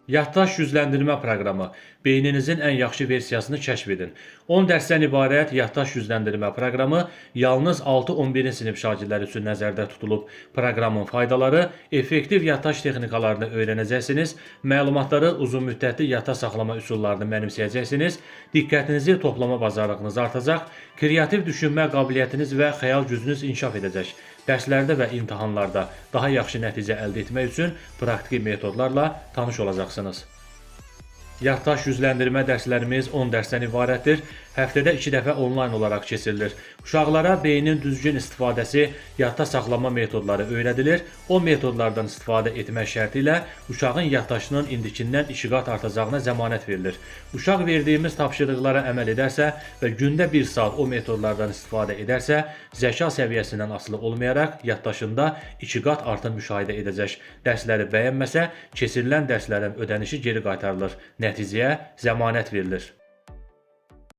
Yaddaş gücləndirmə proqramı. Beyninizin ən yaxşı versiyasını kəşf edin. 10 dərsdən ibarət yaddaş gücləndirmə proqramı yalnız 6-11-ci sinif şagirdləri üçün nəzərdə tutulub. Proqramın faydaları: effektiv yaddaş texnikalarını öyrənəcəksiniz, məlumatları uzunmüddətli yadda saxlama üsullarını mənimsəyəcəksiniz, diqqətinizi toplama bacarığınız artacaq, kreativ düşünmə qabiliyyətiniz və xəyal gücünüz inkişaf edəcək. Dərslərdə və imtahanlarda daha yaxşı nəticə əldə etmək üçün praktiki metodlarla tanış olacaqsınız. Yaddaş gücləndirmə dərslərimiz 10 dərsdən ibarətdir. Həftədə 2 dəfə onlayn olaraq keçirilir. Uşaqlara beynin düzgün istifadəsi, yadda saxlama metodları öyrədilir. O metodlardan istifadə etmək şərti ilə uşağın yaddaşının indikindən 2 qat artacağına zəmanət verilir. Uşaq verdiyimiz tapşırıqlara əməl edərsə və gündə 1 saat o metodlardan istifadə edərsə, zəka səviyyəsindən asılı olmayaraq yaddaşında 2 qat artım müşahidə edəcək. Dərsləri bəyənməsə, keçirilən dərslərin ödənişi geri qaytarılır. Nəticəyə zəmanət verilir.